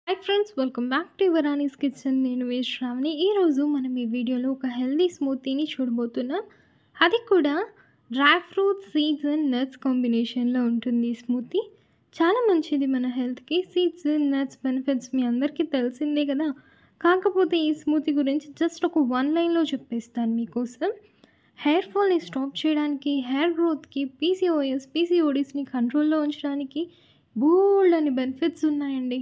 Hi friends, welcome back to Yuvarani's kitchen. నేను శ్రావణి. ఈరోజు మనం ఈ వీడియోలో ఒక హెల్దీ స్మూతీని చూడబోతున్నాం. అది కూడా dry fruits, seeds and nuts కాంబినేషన్లో ఉంటుంది. ఈ స్మూతీ చాలా మంచిది మన హెల్త్కి. సీడ్స్ నట్స్ బెనిఫిట్స్ మీ అందరికీ తెలిసిందే కదా. కాకపోతే ఈ స్మూతీ గురించి జస్ట్ ఒక వన్ లైన్లో చెప్పేస్తాను మీకోసం. హెయిర్ ఫాల్ని స్టాప్ చేయడానికి, హెయిర్ గ్రోత్కి, పీసీఓడీస్ని కంట్రోల్లో ఉంచడానికి బోల్డ్ అని బెనిఫిట్స్ ఉన్నాయండి.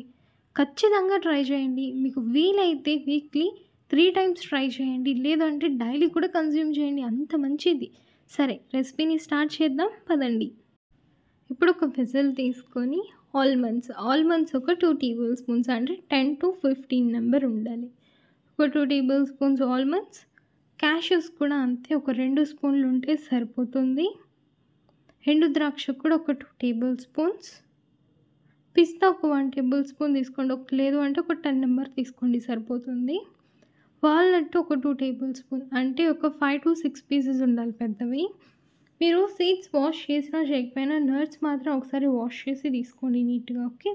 ఖచ్చితంగా ట్రై చేయండి. మీకు వీలైతే వీక్లీ 3 టైమ్స్ ట్రై చేయండి, లేదంటే డైలీ కూడా కన్జ్యూమ్ చేయండి, అంత మంచిది. సరే, రెసిపీని స్టార్ట్ చేద్దాం పదండి. ఇప్పుడు ఒక వెసల్ తీసుకొని ఆల్మండ్స్ ఒక 2 టేబుల్ స్పూన్స్, అంటే 10 to 15 నెంబర్ ఉండాలి. ఒక 2 టేబుల్ స్పూన్స్ ఆల్మండ్స్. క్యాష్యూస్ కూడా అంతే, ఒక 2 స్పూన్లు ఉంటే సరిపోతుంది. ఎండు ద్రాక్ష కూడా ఒక 2 టేబుల్ స్పూన్స్. పిస్తా ఒక 1 టేబుల్ స్పూన్ తీసుకోండి, లేదు అంటే ఒక 10 నెంబర్ తీసుకోండి సరిపోతుంది. వాల్నట్ ఒక 2 టేబుల్ స్పూన్, అంటే ఒక 5 to 6 పీసెస్ ఉండాలి పెద్దవి. మీరు సీడ్స్ వాష్ చేసినా చేయకపోయినా నట్స్ మాత్రం ఒకసారి వాష్ చేసి తీసుకోండి నీట్గా. ఓకే,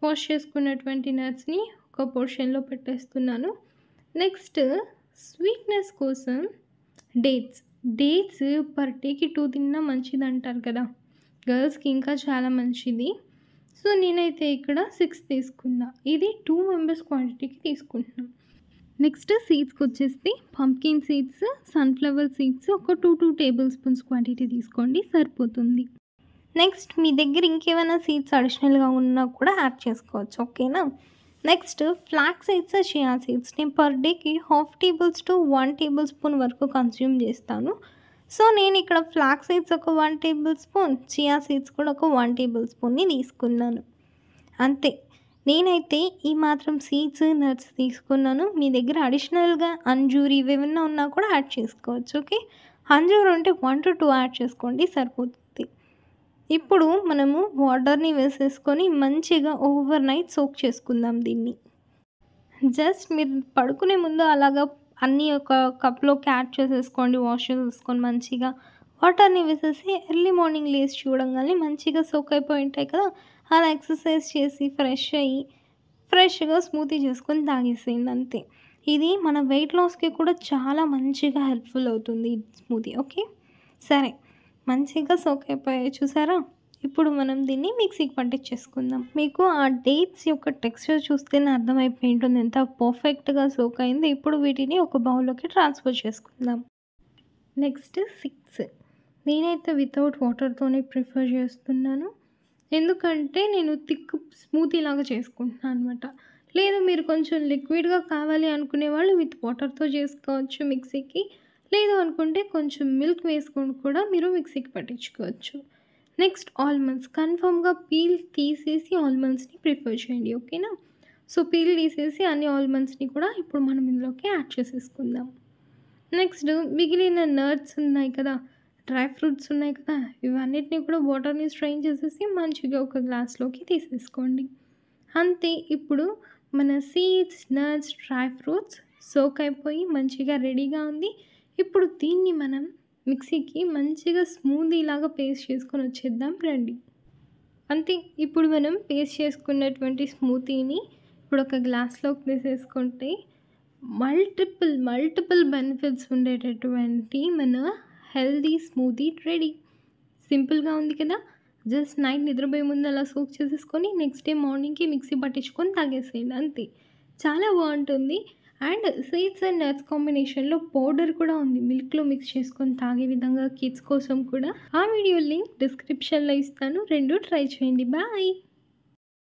వాష్ చేసుకున్నటువంటి నట్స్ని ఒక పోర్షన్లో పెట్టేస్తున్నాను. నెక్స్ట్ స్వీట్నెస్ కోసం డేట్స్ పర్ డేకి 2 తిన్నా మంచిది అంటారు కదా, గర్ల్స్కి ఇంకా చాలా మంచిది. సో నేనైతే ఇక్కడ 6 తీసుకున్నా. ఇది 2 మెంబర్స్ క్వాంటిటీకి తీసుకుంటున్నాం. నెక్స్ట్ సీడ్స్కి వచ్చేసి పంప్కిన్ సీడ్స్, సన్ఫ్లవర్ సీడ్స్ ఒక 2 టేబుల్ స్పూన్స్ క్వాంటిటీ తీసుకోండి సరిపోతుంది. నెక్స్ట్ మీ దగ్గర ఇంకేమైనా సీడ్స్ అడిషనల్గా ఉన్నా కూడా యాడ్ చేసుకోవచ్చు. ఓకేనా. Next flax seeds, chia seeds. నేను పర్ డేకి 1/2 టేబుల్స్ to 1 టేబుల్ స్పూన్ వరకు కన్స్యూమ్ చేస్తాను. సో నేను ఇక్కడ ఫ్లాక్స్ సీడ్స్ ఒక 1 టేబుల్ స్పూన్, చియా సీడ్స్ కూడా ఒక 1 టేబుల్ స్పూన్ని తీసుకున్నాను. అంతే, నేనైతే ఈ మాత్రం సీడ్స్ నట్స్ తీసుకున్నాను. మీ దగ్గర అడిషనల్గా అంజూరి ఇవేమన్నా ఉన్నా కూడా యాడ్ చేసుకోవచ్చు. ఓకే, అంజూరు ఉంటే 1 to 2 యాడ్ చేసుకోండి సరిపోతుంది. ఇప్పుడు మనము వాటర్ని వేసేసుకొని మంచిగా ఓవర్ నైట్ సోక్ చేసుకుందాం దీన్ని. జస్ట్ మీరు పడుకునే ముందు అలాగా అన్నీ ఒక కప్లోకి యాడ్ చేసేసుకోండి, వాష్ చేసేసుకొని మంచిగా వాటర్ని వేసేసి ఎర్లీ మార్నింగ్ లేసి చూడంగానే మంచిగా సోక్ అయిపోయి ఉంటాయి కదా. అలా ఎక్సర్సైజ్ చేసి ఫ్రెష్ అయ్యి ఫ్రెష్గా స్మూతీ చేసుకొని తాగేసేయండి అంతే. ఇది మన వెయిట్ లాస్కి కూడా చాలా మంచిగా హెల్ప్ఫుల్ అవుతుంది ఈ స్మూతీ. ఓకే, సరే, మంచిగా సోక్ అయిపోయాయి చూసారా. ఇప్పుడు మనం దీన్ని మిక్సీకి పట్టించేసుకుందాం. మీకు ఆ డేట్స్ యొక్క టెక్స్చర్ చూస్తేనే అర్థమైపోయి ఉంటుంది ఎంత పర్ఫెక్ట్గా సోక్ అయింది. ఇప్పుడు వీటిని ఒక బౌల్లోకి ట్రాన్స్ఫర్ చేసుకుందాం. నెక్స్ట్ 6. నేనైతే వితౌట్ వాటర్తోనే ప్రిఫర్ చేస్తున్నాను, ఎందుకంటే నేను థిక్ స్మూతీ లాగా చేసుకుంటున్నాను అనమాట. లేదు మీరు కొంచెం లిక్విడ్గా కావాలి అనుకునే వాళ్ళు విత్ వాటర్తో చేసుకోవచ్చు మిక్సీకి, లేదు అనుకుంటే కొంచెం మిల్క్ వేసుకొని కూడా మీరు మిక్సీకి పట్టించుకోవచ్చు. Next almonds. కన్ఫర్మ్గా పీల్ తీసేసి ఆల్మండ్స్ని ప్రిఫర్ చేయండి. ఓకేనా. సో పీల్ తీసేసి అన్ని ఆల్మండ్స్ని కూడా ఇప్పుడు మనం ఇందులోకి యాడ్ చేసేసుకుందాం. నెక్స్ట్ మిగిలిన నట్స్ ఉన్నాయి కదా, డ్రై ఫ్రూట్స్ ఉన్నాయి కదా, ఇవన్నిటిని కూడా వాటర్ని స్ట్రెయిన్ చేసేసి మంచిగా ఒక గ్లాస్లోకి తీసేసుకోండి. అంతే, ఇప్పుడు మన seeds, nuts, dry fruits soak అయిపోయి మంచిగా రెడీగా ఉంది. ఇప్పుడు దీన్ని మనం మిక్సీకి మంచిగా స్మూదీ లాగా పేస్ట్ చేసుకొని వచ్చేద్దాం రండి. అంతే, ఇప్పుడు మనం పేస్ట్ చేసుకున్నటువంటి స్మూతీని ఇప్పుడు ఒక గ్లాస్లోకి తీసేసుకుంటే మల్టిపుల్ బెనిఫిట్స్ ఉండేటటువంటి మన హెల్దీ స్మూతీ రెడీ. సింపుల్గా ఉంది కదా. జస్ట్ నైట్ నిద్రపోయే ముందు అలా సోక్ చేసేసుకొని నెక్స్ట్ డే మార్నింగ్కి మిక్సీ పట్టించుకొని తాగేసేయండి అంతే. చాలా బాగుంటుంది. అండ్ సీడ్స్ అండ్ నట్స్ కాంబినేషన్లో పౌడర్ కూడా ఉంది, మిల్క్లో మిక్స్ చేసుకొని తాగే విధంగా కిడ్స్ కోసం కూడా. ఆ వీడియో లింక్ డిస్క్రిప్షన్లో ఇస్తాను, 2 ట్రై చేయండి. బాయ్.